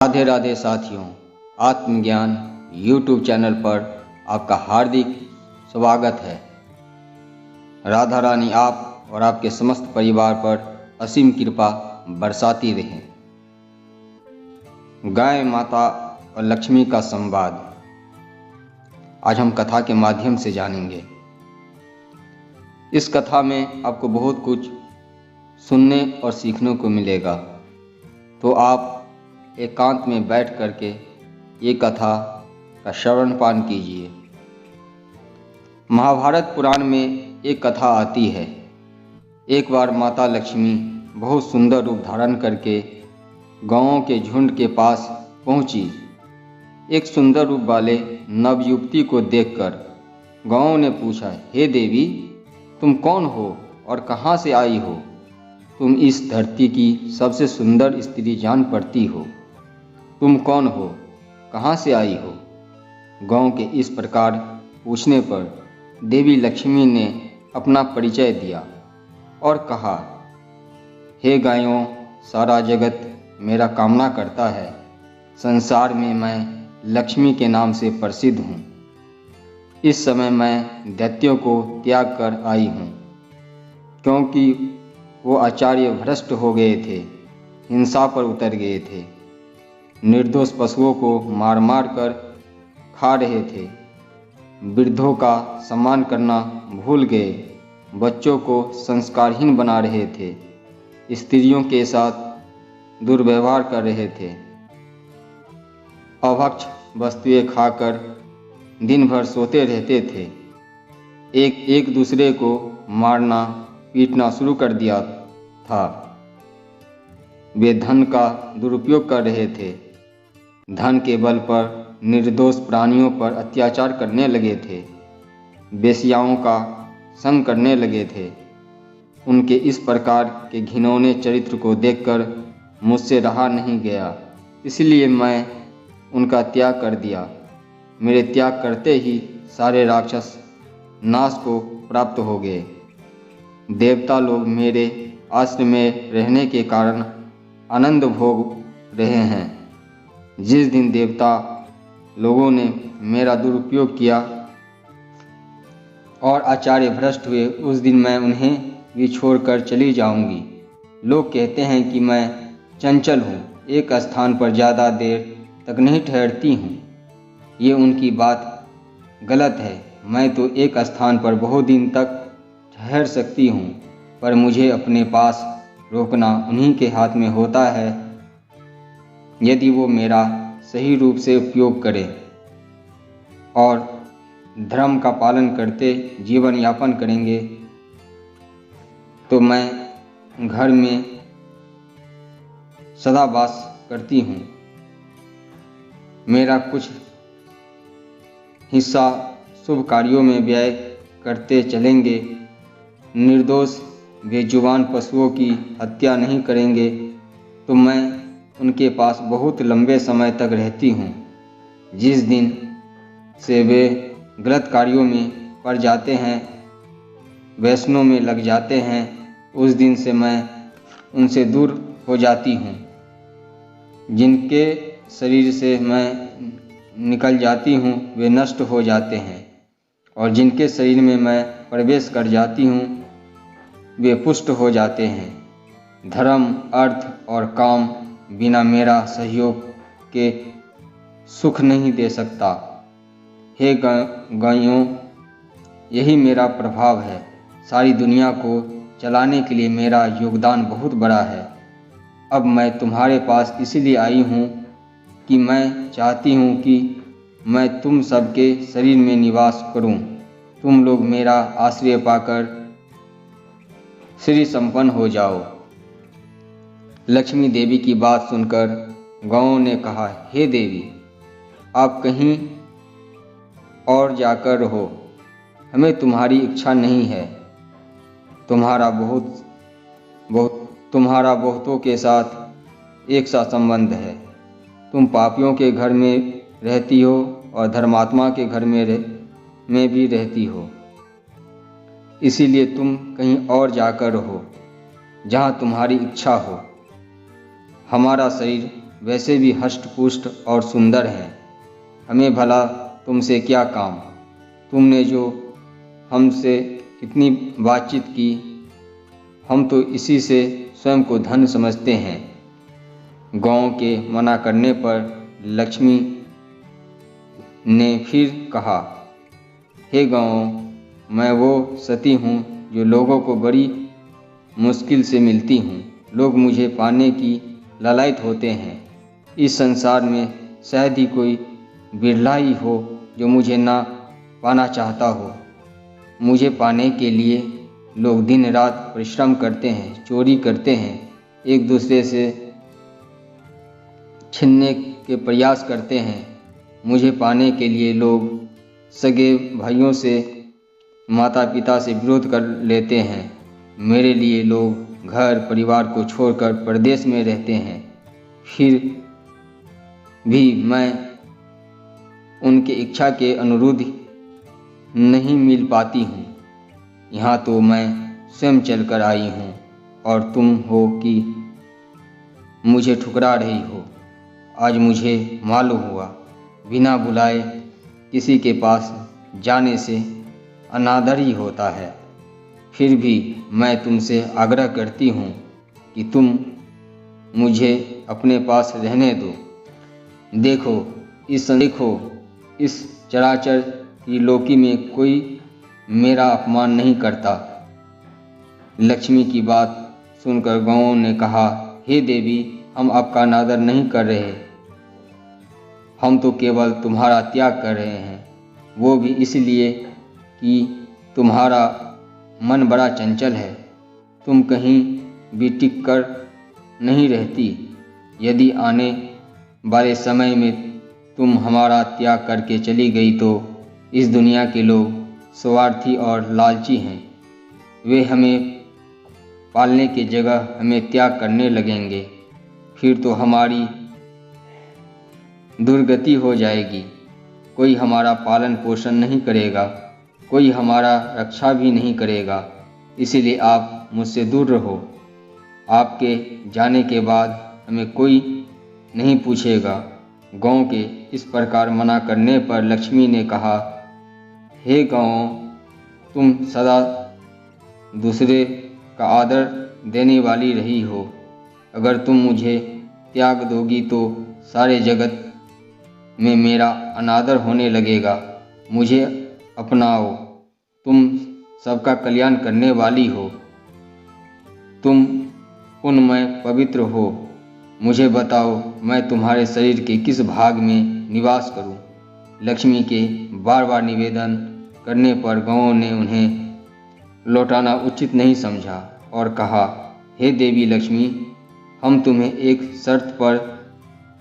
राधे राधे साथियों, आत्मज्ञान YouTube channel पर आपका हार्दिक स्वागत है। राधा रानी आप और आपके समस्त परिवार पर असीम कृपा बरसाती रहे। गाय माता और लक्ष्मी का संवाद आज हम कथा के माध्यम से जानेंगे। इस कथा में आपको बहुत कुछ सुनने और सीखने को मिलेगा, तो आप एकांत में बैठ करके ये कथा का श्रवण पान कीजिए। महाभारत पुराण में एक कथा आती है। एक बार माता लक्ष्मी बहुत सुंदर रूप धारण करके गांवों के झुंड के पास पहुंची। एक सुंदर रूप वाले नवयुवती को देखकर गांवों ने पूछा, हे देवी, तुम कौन हो और कहां से आई हो? तुम इस धरती की सबसे सुंदर स्त्री जान पड़ती हो। तुम कौन हो? कहाँ से आई हो? गांव के इस प्रकार पूछने पर देवी लक्ष्मी ने अपना परिचय दिया और कहा, हे गायों, सारा जगत मेरा कामना करता है। संसार में मैं लक्ष्मी के नाम से प्रसिद्ध हूँ। इस समय मैं दैत्यों को त्याग कर आई हूँ, क्योंकि वो आचार्य भ्रष्ट हो गए थे, हिंसा पर उतर गए थे, निर्दोष पशुओं को मार मार कर खा रहे थे, वृद्धों का सम्मान करना भूल गए, बच्चों को संस्कारहीन बना रहे थे, स्त्रियों के साथ दुर्व्यवहार कर रहे थे, अभक्ष वस्तुएं खाकर दिन भर सोते रहते थे, एक दूसरे को मारना पीटना शुरू कर दिया था। वे धन का दुरुपयोग कर रहे थे, धन के बल पर निर्दोष प्राणियों पर अत्याचार करने लगे थे, वेश्याओं का संग करने लगे थे। उनके इस प्रकार के घिनौने चरित्र को देखकर मुझसे रहा नहीं गया, इसलिए मैं उनका त्याग कर दिया। मेरे त्याग करते ही सारे राक्षस नाश को प्राप्त हो गए। देवता लोग मेरे आश्रम में रहने के कारण आनंद भोग रहे हैं। जिस दिन देवता लोगों ने मेरा दुरुपयोग किया और आचार्य भ्रष्ट हुए, उस दिन मैं उन्हें भी छोड़कर चली जाऊंगी। लोग कहते हैं कि मैं चंचल हूँ, एक स्थान पर ज़्यादा देर तक नहीं ठहरती हूँ। ये उनकी बात गलत है। मैं तो एक स्थान पर बहुत दिन तक ठहर सकती हूँ, पर मुझे अपने पास रोकना उन्हीं के हाथ में होता है। यदि वो मेरा सही रूप से उपयोग करें और धर्म का पालन करते जीवन यापन करेंगे, तो मैं घर में सदा वास करती हूँ। मेरा कुछ हिस्सा शुभ कार्यों में व्यय करते चलेंगे, निर्दोष बेजुबान पशुओं की हत्या नहीं करेंगे, तो मैं उनके पास बहुत लंबे समय तक रहती हूँ। जिस दिन से वे गलत कार्यों में पड़ जाते हैं, व्यसनों में लग जाते हैं, उस दिन से मैं उनसे दूर हो जाती हूँ। जिनके शरीर से मैं निकल जाती हूँ, वे नष्ट हो जाते हैं, और जिनके शरीर में मैं प्रवेश कर जाती हूँ, वे पुष्ट हो जाते हैं। धर्म, अर्थ और काम बिना मेरा सहयोग के सुख नहीं दे सकता। हे गायों, यही मेरा प्रभाव है। सारी दुनिया को चलाने के लिए मेरा योगदान बहुत बड़ा है। अब मैं तुम्हारे पास इसलिए आई हूँ कि मैं चाहती हूँ कि मैं तुम सबके शरीर में निवास करूँ। तुम लोग मेरा आश्रय पाकर श्री संपन्न हो जाओ। लक्ष्मी देवी की बात सुनकर गांवों ने कहा, हे देवी, आप कहीं और जाकर रहो, हमें तुम्हारी इच्छा नहीं है। तुम्हारा बहुतों के साथ एक सा संबंध है। तुम पापियों के घर में रहती हो और धर्मात्मा के घर में भी रहती हो, इसीलिए तुम कहीं और जाकर रहो, जहाँ तुम्हारी इच्छा हो। हमारा शरीर वैसे भी हष्ट-पुष्ट और सुंदर हैं। हमें भला तुमसे क्या काम? तुमने जो हमसे इतनी बातचीत की, हम तो इसी से स्वयं को धन्य समझते हैं। गौओं के मना करने पर लक्ष्मी ने फिर कहा, हे गौओं, मैं वो सती हूँ जो लोगों को बड़ी मुश्किल से मिलती हूँ। लोग मुझे पाने की लालायित होते हैं। इस संसार में शायद ही कोई बिरला ही हो जो मुझे ना पाना चाहता हो। मुझे पाने के लिए लोग दिन रात परिश्रम करते हैं, चोरी करते हैं, एक दूसरे से छीनने के प्रयास करते हैं। मुझे पाने के लिए लोग सगे भाइयों से, माता पिता से विरोध कर लेते हैं। मेरे लिए लोग घर परिवार को छोड़कर परदेश में रहते हैं। फिर भी मैं उनकी इच्छा के अनुरूप नहीं मिल पाती हूँ। यहाँ तो मैं स्वयं चलकर आई हूँ और तुम हो कि मुझे ठुकरा रही हो। आज मुझे मालूम हुआ, बिना बुलाए किसी के पास जाने से अनादर ही होता है। फिर भी मैं तुमसे आग्रह करती हूँ कि तुम मुझे अपने पास रहने दो। देखो इस चराचर की लोकी में कोई मेरा अपमान नहीं करता। लक्ष्मी की बात सुनकर गौओं ने कहा, हे देवी, हम आपका अनादर नहीं कर रहे, हम तो केवल तुम्हारा त्याग कर रहे हैं। वो भी इसलिए कि तुम्हारा मन बड़ा चंचल है, तुम कहीं भी टिक कर नहीं रहती। यदि आने वाले समय में तुम हमारा त्याग करके चली गई तो इस दुनिया के लोग स्वार्थी और लालची हैं। वे हमें पालने की जगह हमें त्याग करने लगेंगे। फिर तो हमारी दुर्गति हो जाएगी। कोई हमारा पालन पोषण नहीं करेगा, कोई हमारा रक्षा भी नहीं करेगा। इसीलिए आप मुझसे दूर रहो। आपके जाने के बाद हमें कोई नहीं पूछेगा। गौओं के इस प्रकार मना करने पर लक्ष्मी ने कहा, हे गौओं, तुम सदा दूसरे का आदर देने वाली रही हो। अगर तुम मुझे त्याग दोगी तो सारे जगत में मेरा अनादर होने लगेगा। मुझे अपनाओ, तुम सबका कल्याण करने वाली हो। तुम पुण्यमय पवित्र हो। मुझे बताओ, मैं तुम्हारे शरीर के किस भाग में निवास करूं? लक्ष्मी के बार बार निवेदन करने पर गौओं ने उन्हें लौटाना उचित नहीं समझा और कहा, हे देवी लक्ष्मी, हम तुम्हें एक शर्त पर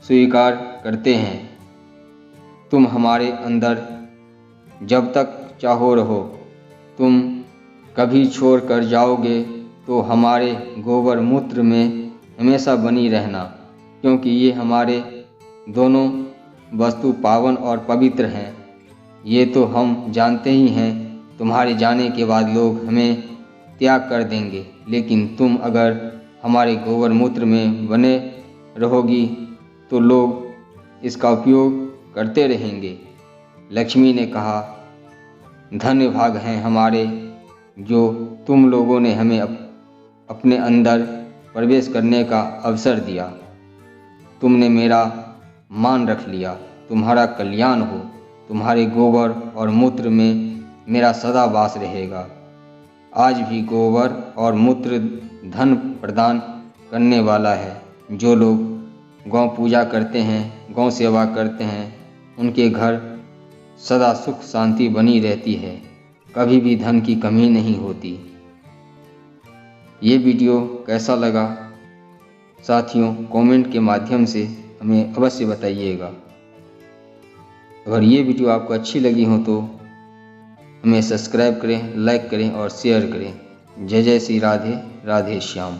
स्वीकार करते हैं। तुम हमारे अंदर जब तक चाहो रहो। तुम कभी छोड़ कर जाओगे तो हमारे गोबर मूत्र में हमेशा बनी रहना, क्योंकि ये हमारे दोनों वस्तु पावन और पवित्र हैं। ये तो हम जानते ही हैं, तुम्हारे जाने के बाद लोग हमें त्याग कर देंगे, लेकिन तुम अगर हमारे गोबर मूत्र में बने रहोगी तो लोग इसका उपयोग करते रहेंगे। लक्ष्मी ने कहा, धन्य भाग हैं हमारे जो तुम लोगों ने हमें अपने अंदर प्रवेश करने का अवसर दिया। तुमने मेरा मान रख लिया। तुम्हारा कल्याण हो। तुम्हारे गोबर और मूत्र में मेरा सदा वास रहेगा। आज भी गोबर और मूत्र धन प्रदान करने वाला है। जो लोग गौ पूजा करते हैं, गौ सेवा करते हैं, उनके घर सदा सुख शांति बनी रहती है। कभी भी धन की कमी नहीं होती। ये वीडियो कैसा लगा साथियों, कमेंट के माध्यम से हमें अवश्य बताइएगा। अगर ये वीडियो आपको अच्छी लगी हो तो हमें सब्सक्राइब करें, लाइक करें और शेयर करें। जय जय श्री राधे राधे श्याम।